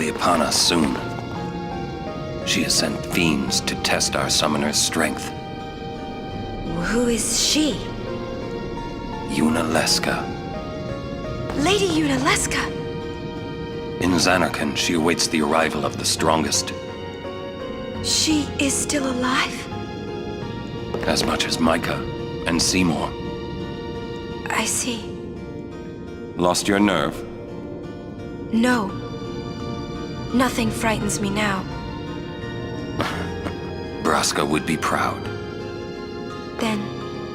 Upon us soon. She has sent fiends to test our summoner's strength. Who is she? Yunalesca. Lady Yunalesca! In Zanarkand, she awaits the arrival of the strongest. She is still alive? As much as Micah and Seymour. I see. Lost your nerve? No. Nothing frightens me now. Braska would be proud. Then,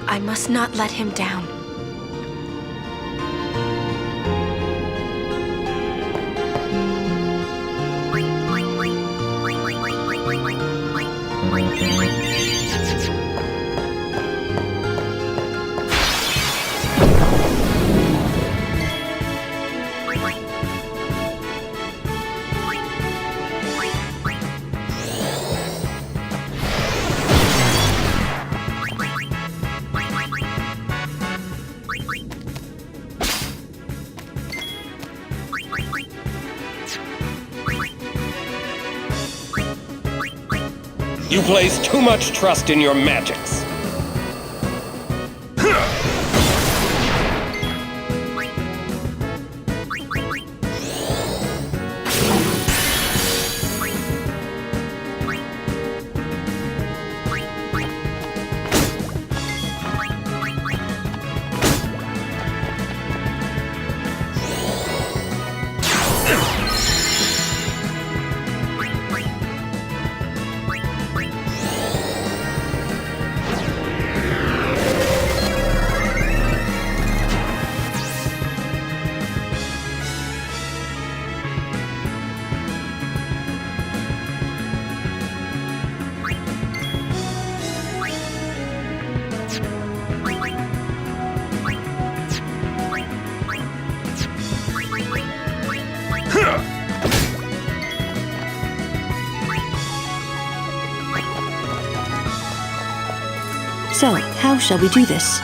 I must not let him down. You place too much trust in your magics. So, how shall we do this?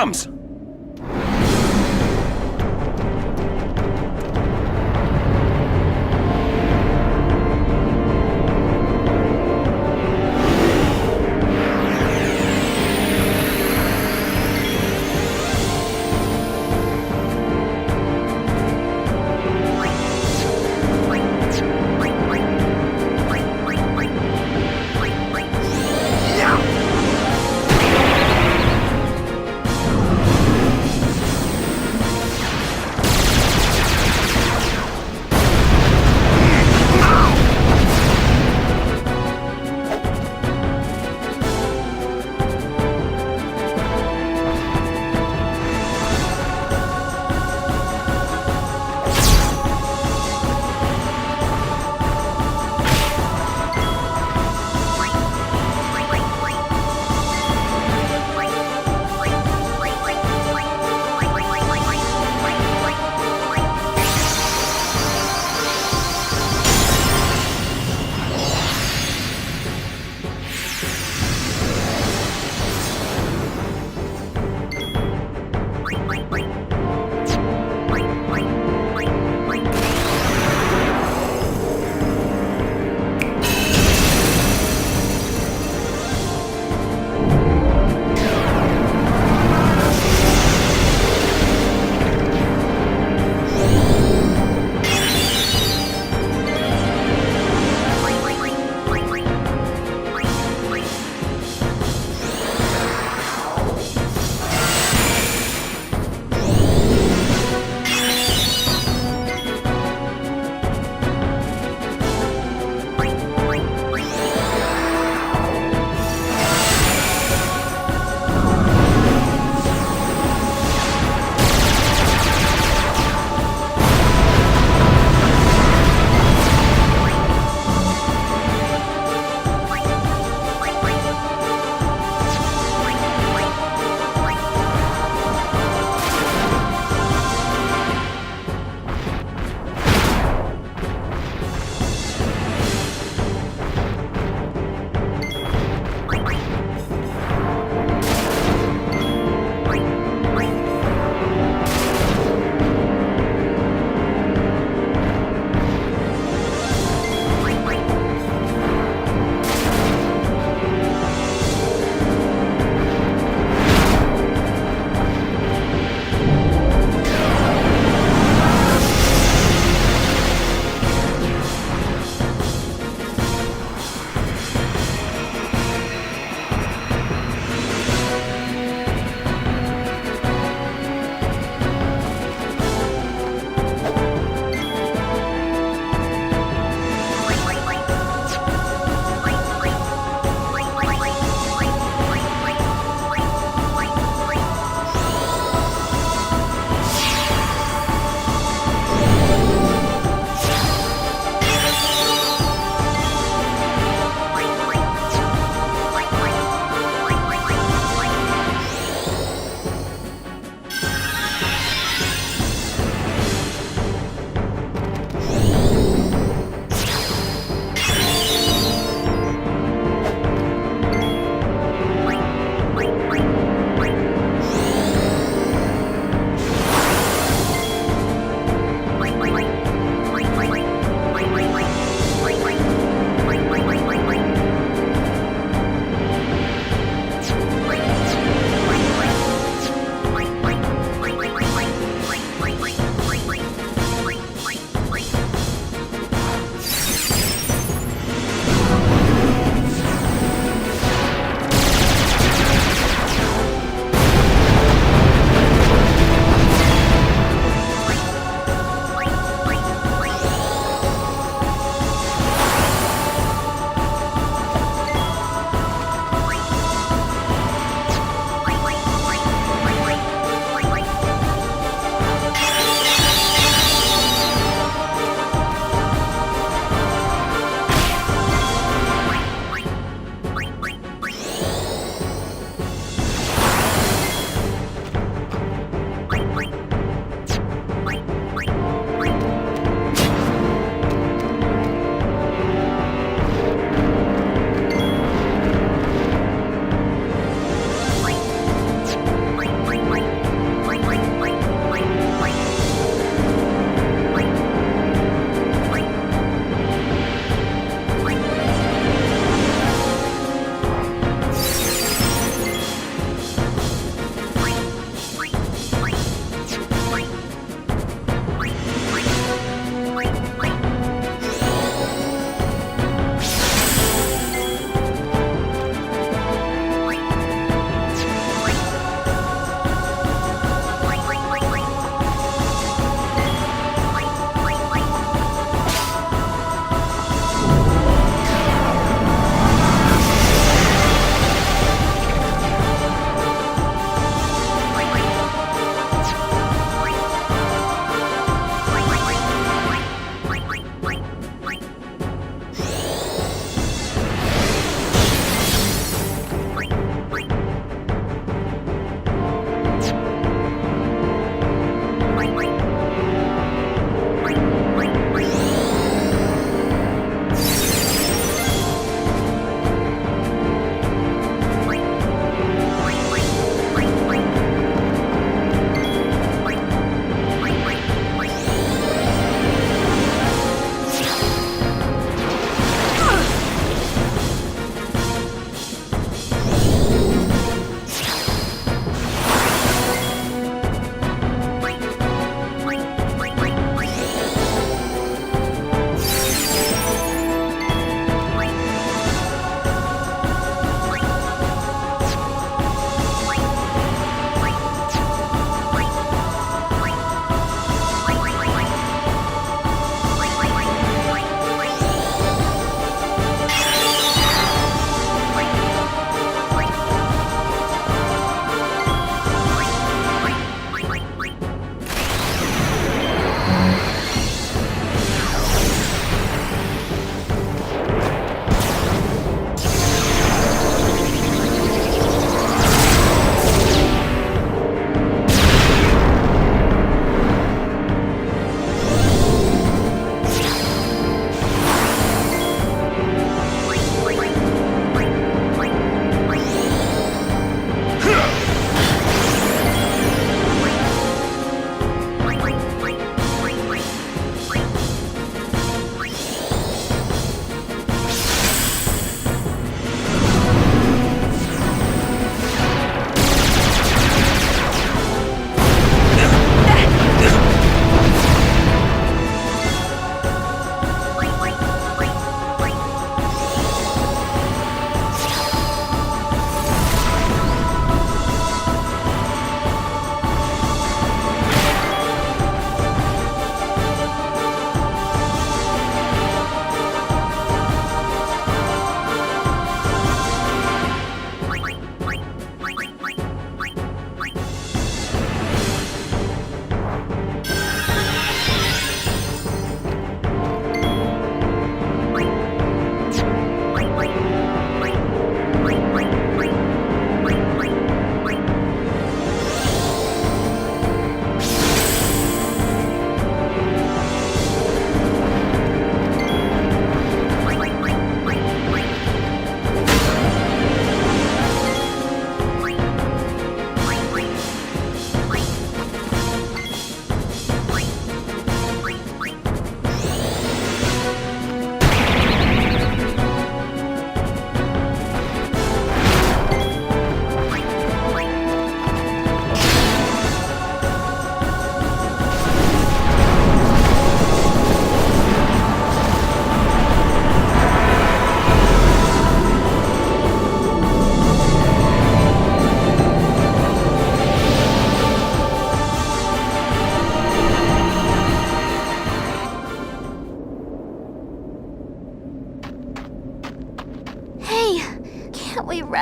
comes!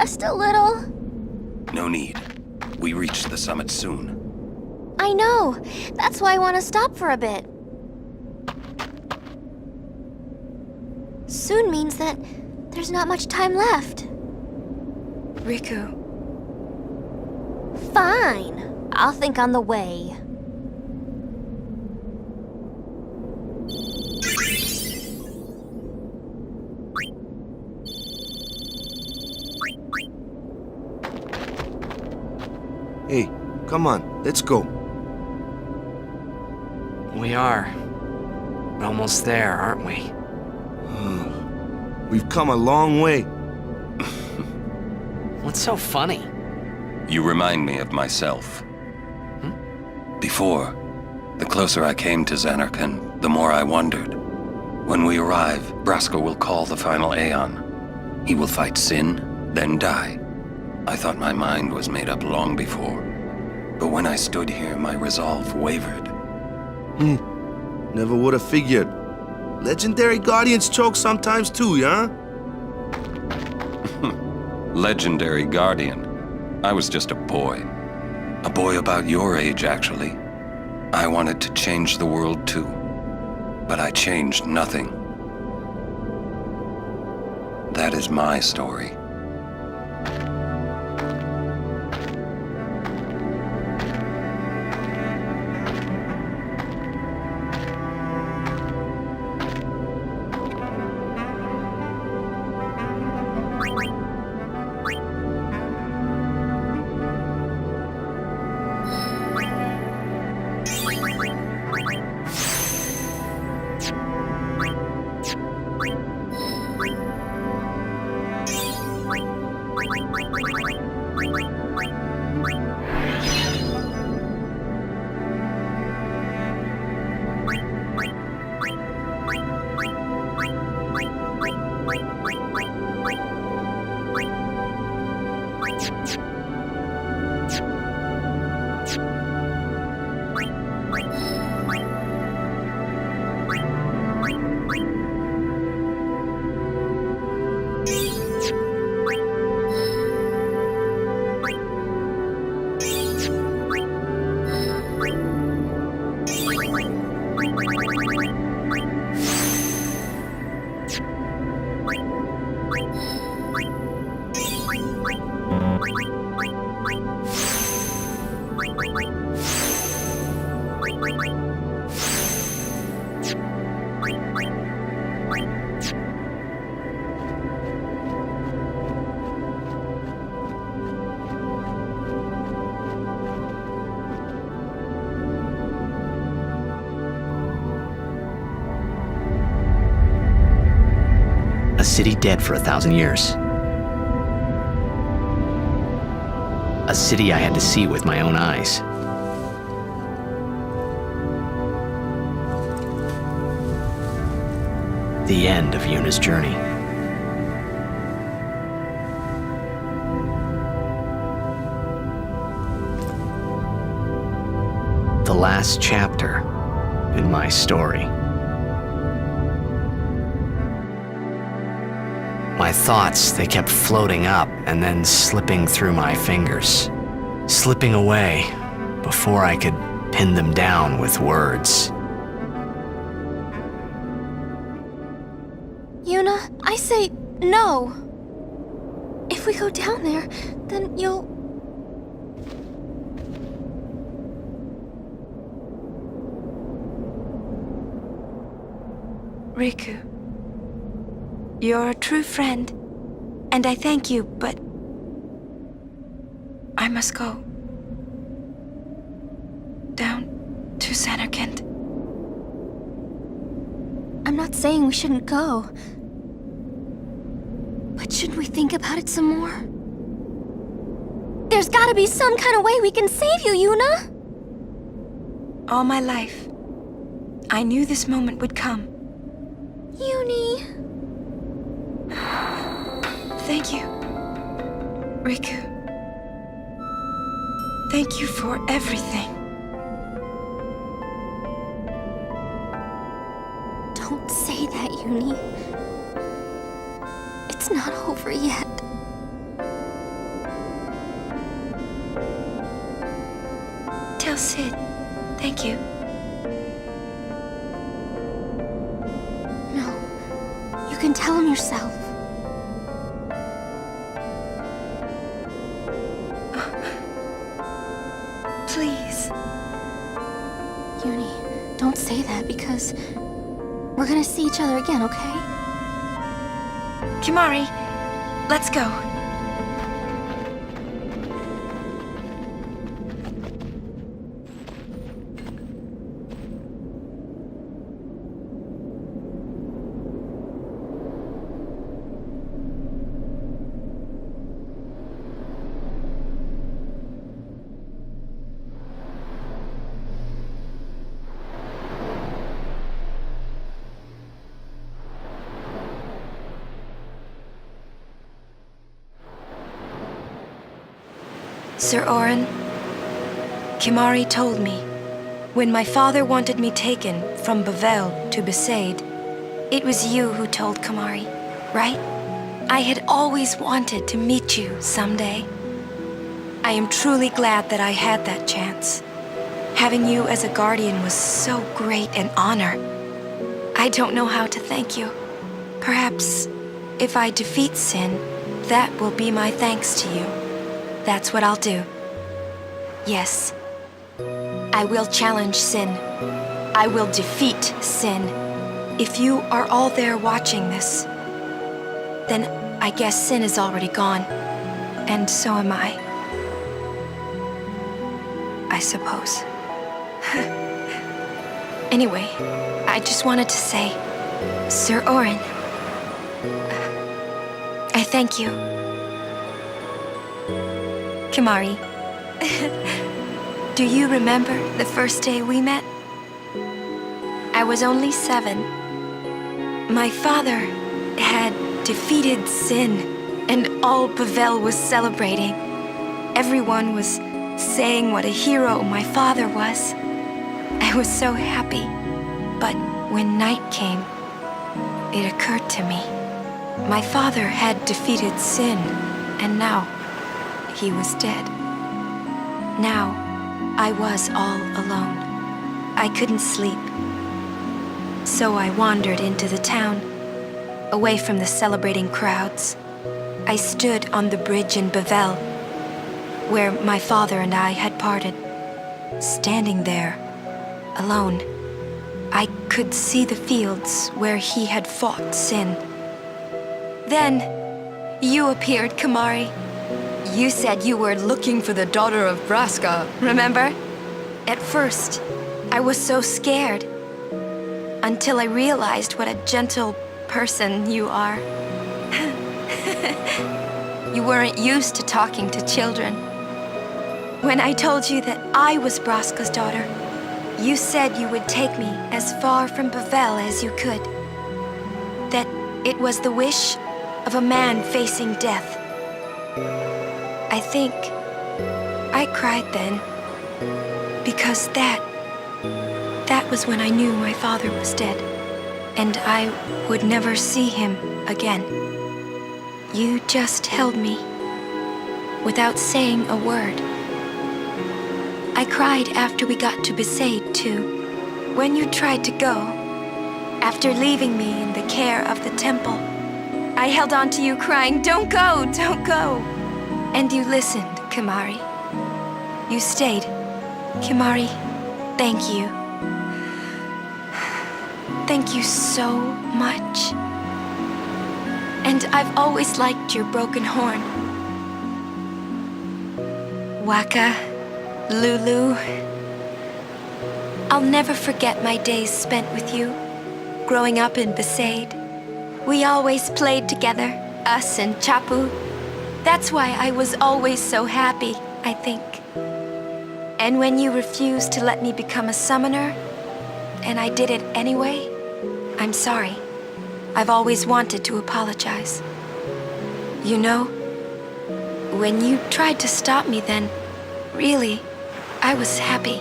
rest a little? No need. We reach the summit soon. I know. That's why I want to stop for a bit. Soon means that there's not much time left. Riku. Fine. I'll think on the way. Hey, come on, let's go. We are. We're almost there, aren't we? We've come a long way. What's so funny? You remind me of myself. Before, the closer I came to Zanarkand, the more I wondered. When we arrive, Braska will call the final Aeon. He will fight Sin, then die. I thought my mind was made up long before. But when I stood here, my resolve wavered. Never would have figured. Legendary Guardians choke sometimes too, yeah? Legendary Guardian. I was just a boy. A boy about your age, actually. I wanted to change the world too. But I changed nothing. That is my story. A city dead for 1,000 years. A city I had to see with my own eyes. The end of Yuna's journey. The last chapter in my story. My thoughts, they kept floating up and then slipping through my fingers, slipping away before I could pin them down with words. Yuna, I say no. If we go down there, then you'll... Riku. You're a true friend, and I thank you, but I must go. Down to Zanarkand. I'm not saying we shouldn't go. But shouldn't we think about it some more? There's gotta be some kind of way we can save you, Yuna! All my life, I knew this moment would come. Yuni... Thank you, Riku. Thank you for everything. Don't say that, Yuni. It's not over yet. That's it. Thank you. No. You can tell him yourself. Please. Uni, don't say that because we're gonna see each other again, okay? Kimari, let's go. Sir Orin, Kimari told me, when my father wanted me taken from Bavel to Besaid, it was you who told Kimari, right? I had always wanted to meet you someday. I am truly glad that I had that chance. Having you as a guardian was so great an honor. I don't know how to thank you. Perhaps, if I defeat Sin, that will be my thanks to you. That's what I'll do. Yes. I will challenge Sin. I will defeat Sin. If you are all there watching this, then I guess Sin is already gone. And so am I. I suppose. Anyway, I just wanted to say, Sir Orin, I thank you. Kimari, do you remember the first day we met? I was only 7. My father had defeated Sin, and all Bavel was celebrating. Everyone was saying what a hero my father was. I was so happy. But when night came, it occurred to me. My father had defeated Sin, and now he was dead. Now, I was all alone. I couldn't sleep. So I wandered into the town, away from the celebrating crowds. I stood on the bridge in Bavel, where my father and I had parted. Standing there, alone, I could see the fields where he had fought Sin. Then, you appeared, Kimari. You said you were looking for the daughter of Braska, remember? At first, I was so scared. Until I realized what a gentle person you are. You weren't used to talking to children. When I told you that I was Braska's daughter, you said you would take me as far from Bavel as you could. That it was the wish of a man facing death. I think I cried then, because that was when I knew my father was dead, and I would never see him again. You just held me, without saying a word. I cried after we got to Besaid, too, when you tried to go, after leaving me in the care of the temple. I held on to you crying, "Don't go, don't go!" And you listened, Kimari. You stayed. Kimari, thank you. Thank you so much. And I've always liked your broken horn. Waka, Lulu. I'll never forget my days spent with you, growing up in Besaid. We always played together, us and Chapu. That's why I was always so happy, I think. And when you refused to let me become a summoner, and I did it anyway, I'm sorry. I've always wanted to apologize. You know, when you tried to stop me then, really, I was happy.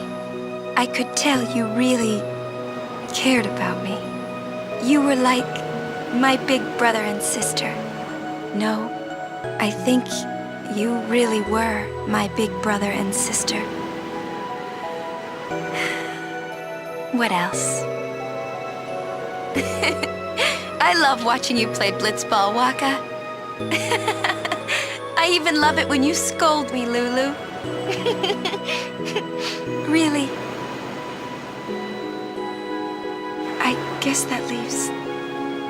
I could tell you really cared about me. You were like my big brother and sister. No, I think you really were my big brother and sister. What else? I love watching you play blitzball, Waka. I even love it when you scold me, Lulu. Really. I guess that leaves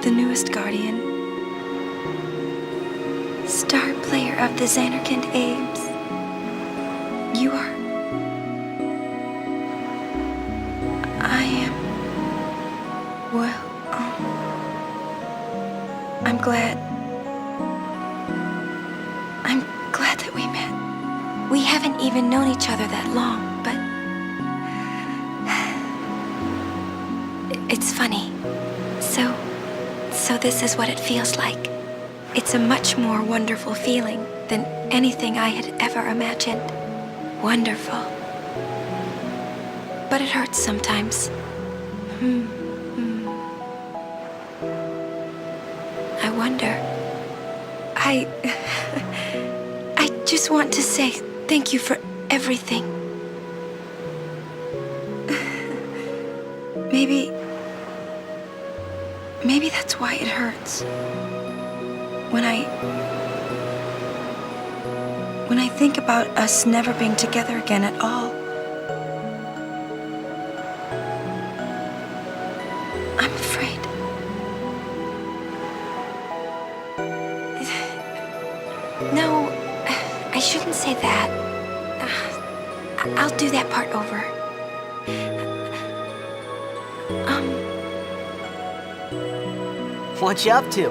the newest Guardian. Star player of the Xanarkand Abes. You are. I am. Well, I'm glad. I'm glad that we met. We haven't even known each other that long, but it's funny. So this is what it feels like. It's a much more wonderful feeling than anything I had ever imagined. Wonderful. But it hurts sometimes. I wonder. I just want to say thank you for everything. Maybe that's why it hurts. When I think about us never being together again at all. I'm afraid. No, I shouldn't say that. I'll do that part over. What you up to?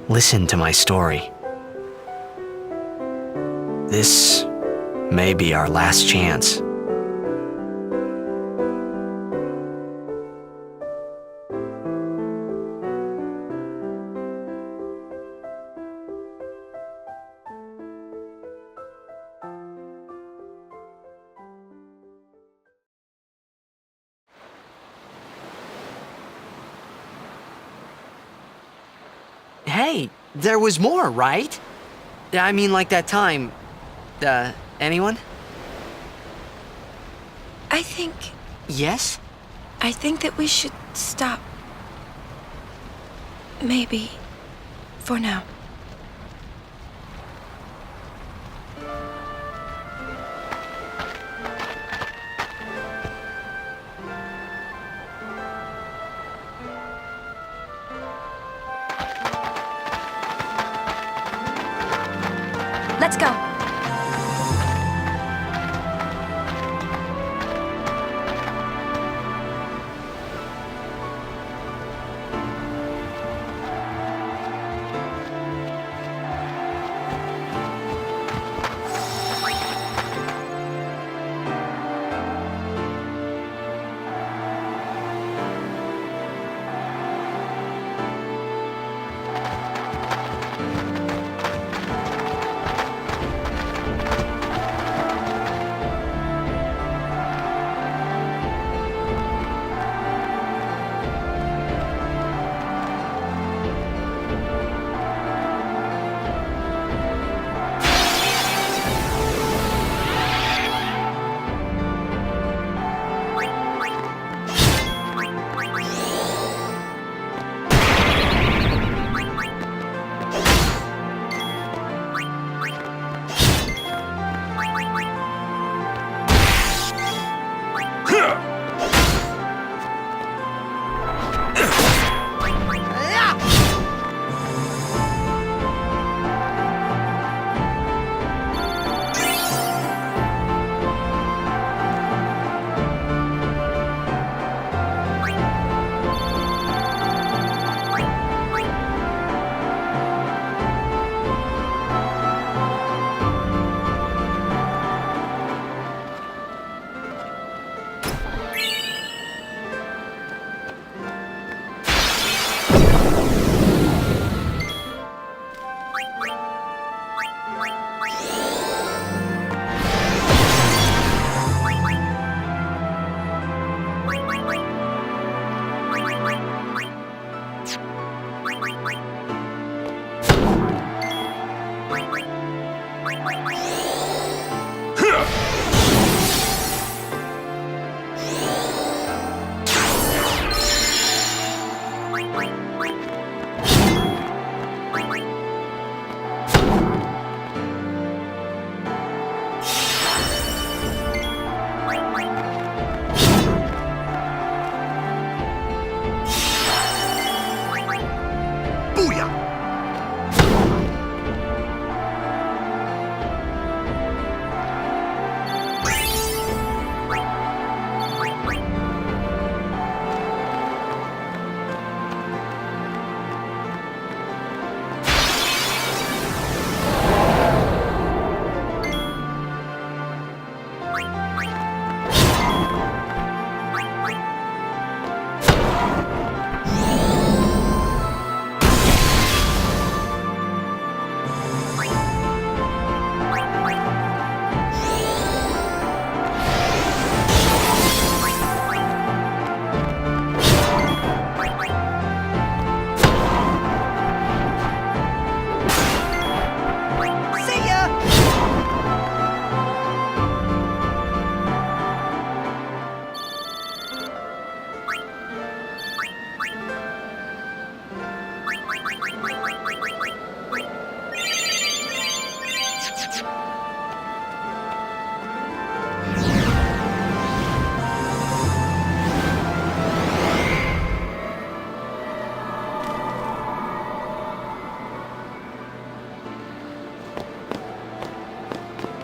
Listen to my story. This may be our last chance. Hey, there was more, right? I mean, like that time. Anyone? I think Yes? that we should stop. Maybe. For now. Let's go.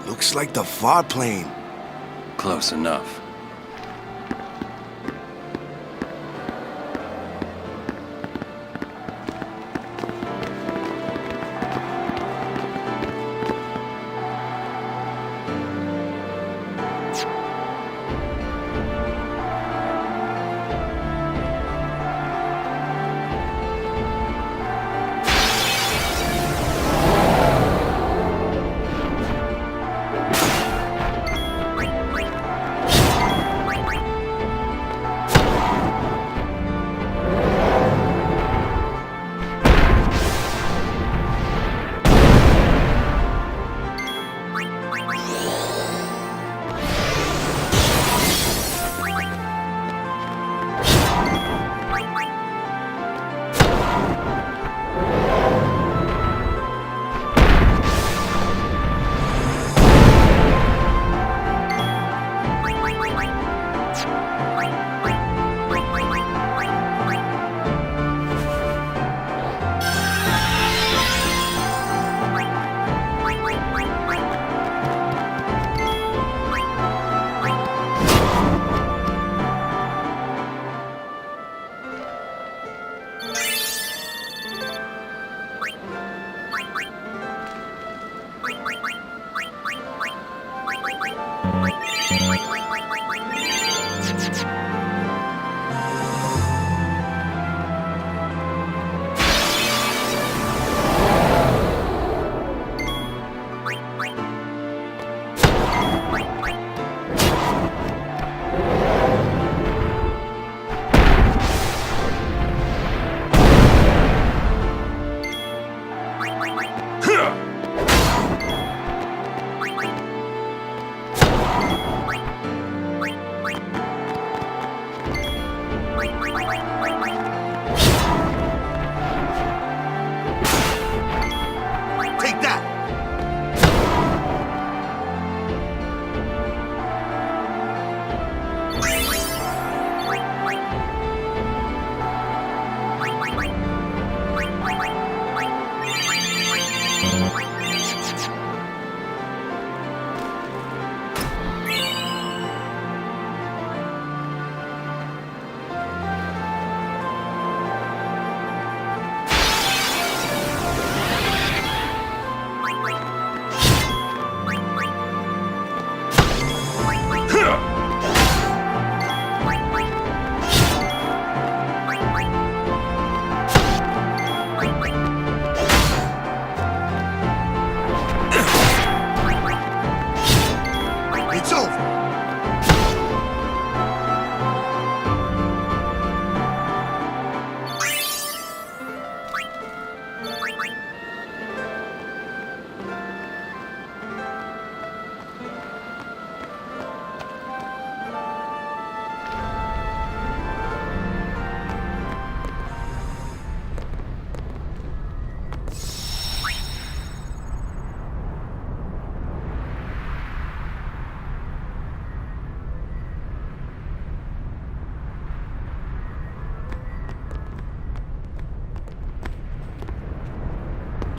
Looks like the FAR plane. Close enough.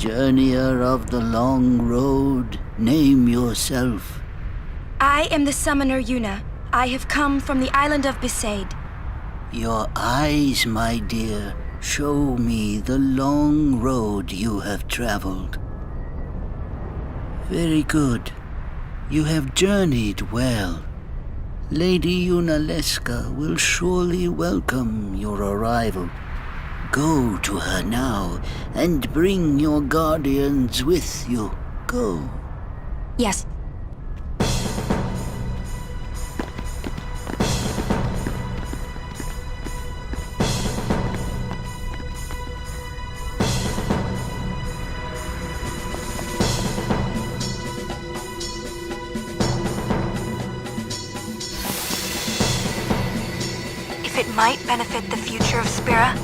Journeyer of the long road, name yourself. I am the summoner Yuna. I have come from the island of Besaid. Your eyes, my dear, show me the long road you have traveled. Very good. You have journeyed well. Lady Yunalesca will surely welcome your arrival. Go to her now, and bring your guardians with you. Go. Yes. If it might benefit the future of Spira,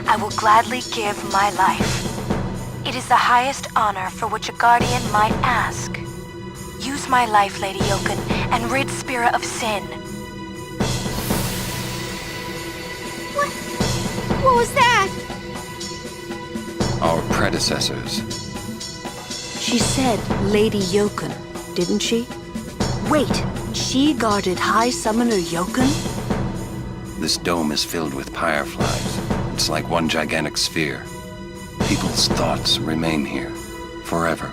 I will gladly give my life. It is the highest honor for which a guardian might ask. Use my life, Lady Yoken, and rid Spira of sin. What was that? Our predecessors. She said Lady Yoken, didn't she? Wait, she guarded High Summoner Yoken? This dome is filled with fireflies. It's like one gigantic sphere. People's thoughts remain here, forever.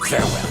Farewell.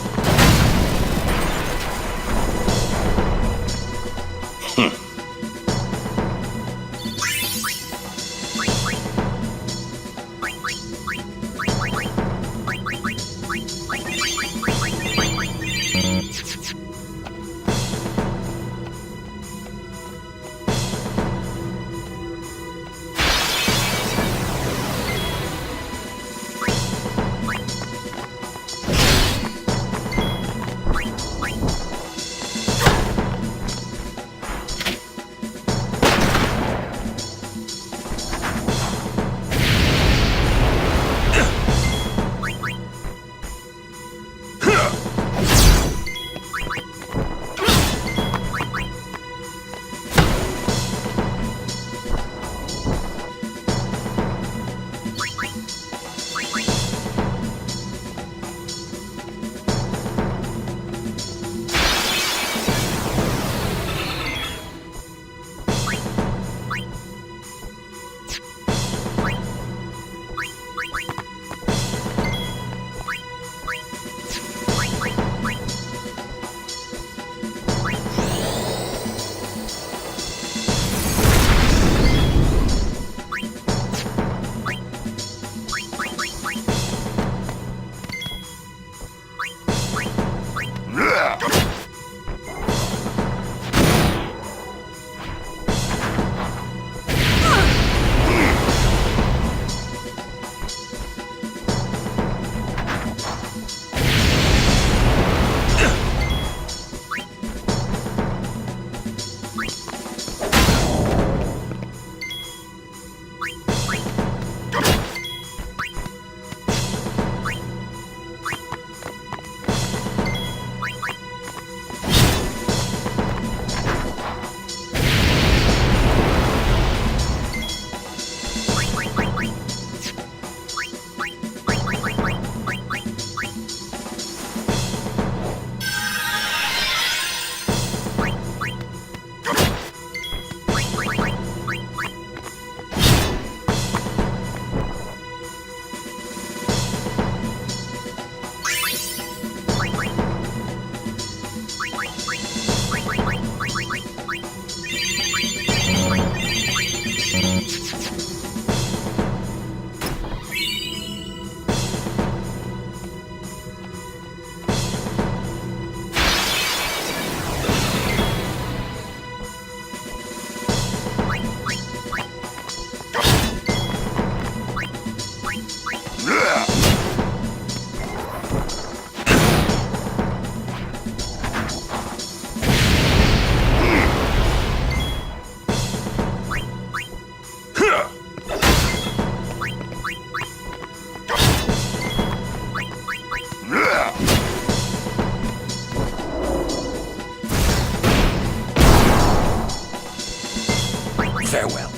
Farewell.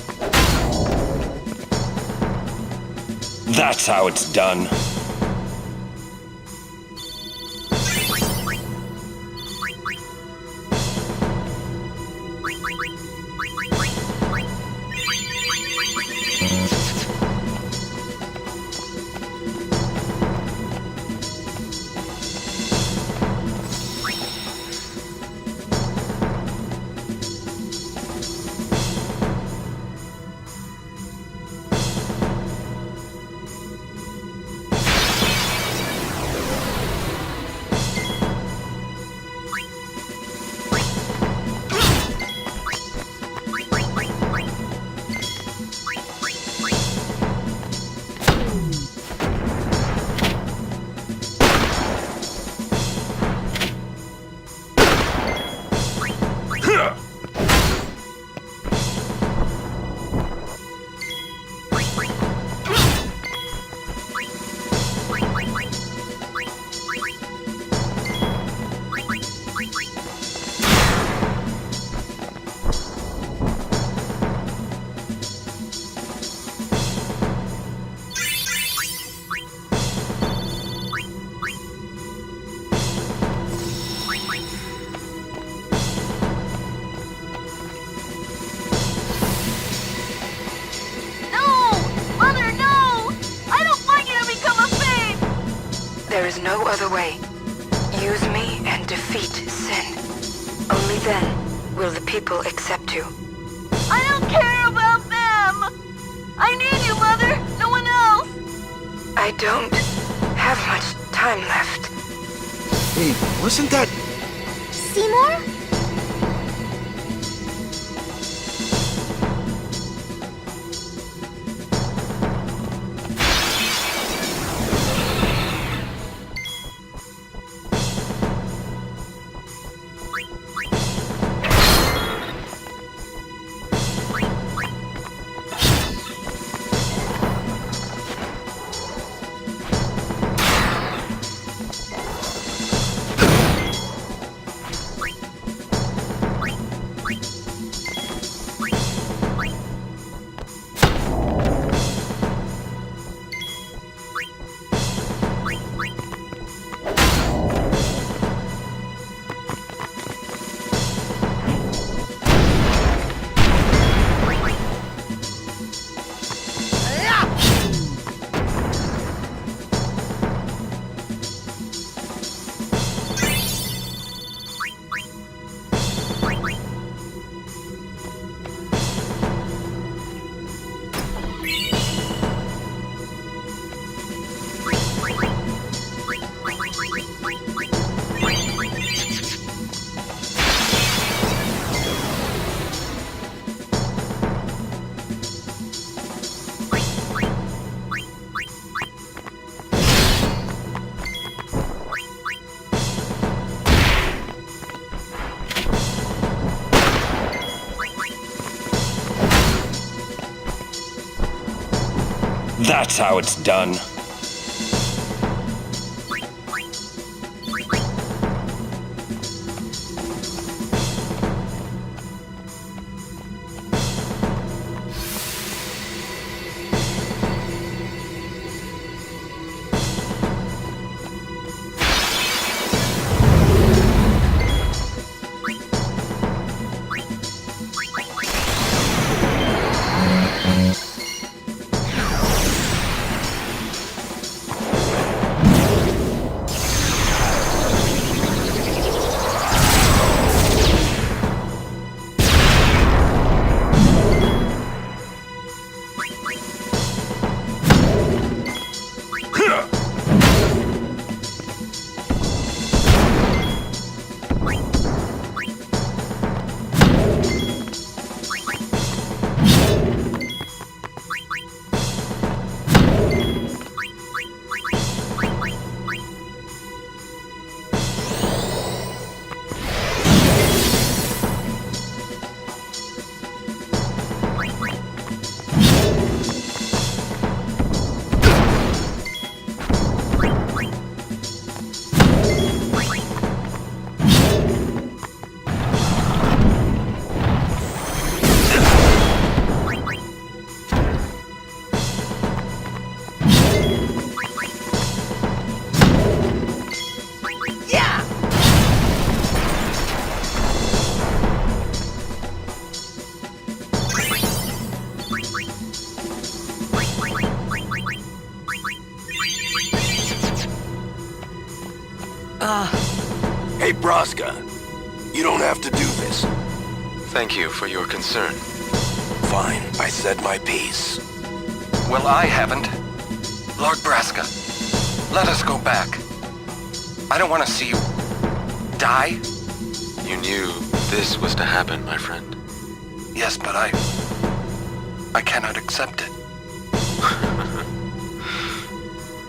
That's how it's done. There is no other way. Use me and defeat sin. Only then will the people accept you. I don't care about them! I need you, Mother! No one else! I don't have much time left. Hey, wasn't that... Seymour? That's how it's done. Hey, Braska. You don't have to do this. Thank you for your concern. Fine, I said my piece. Well, I haven't. Lord Braska, let us go back. I don't want to see you die. You knew this was to happen, my friend. Yes, but I cannot accept it.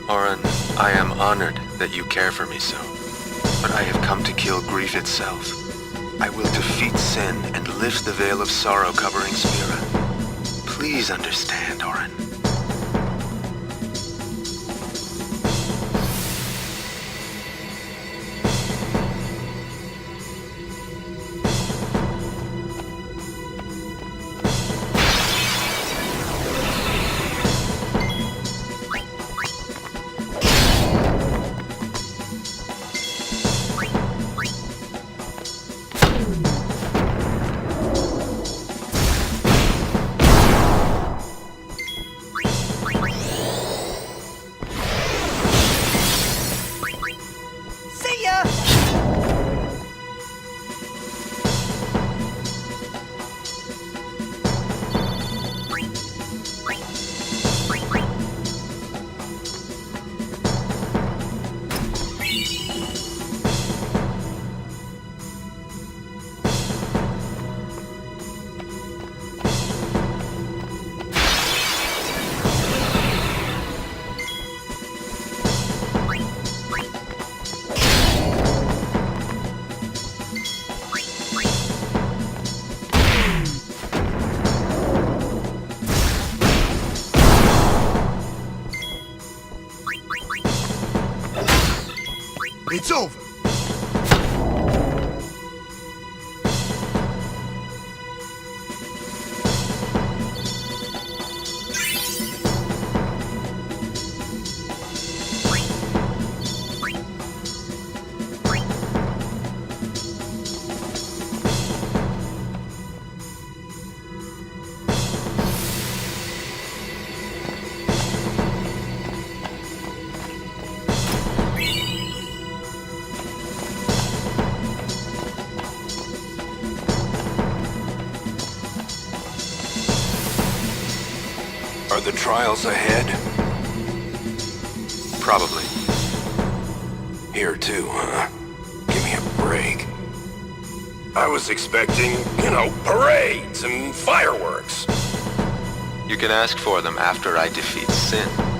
Oren, I am honored that you care for me so. But I have come to kill grief itself. I will defeat sin and lift the veil of sorrow covering Spira. Please understand, Oren. See ya! over. Are the trials ahead? Probably. Here too, huh? Give me a break. I was expecting, parades and fireworks. You can ask for them after I defeat Sin.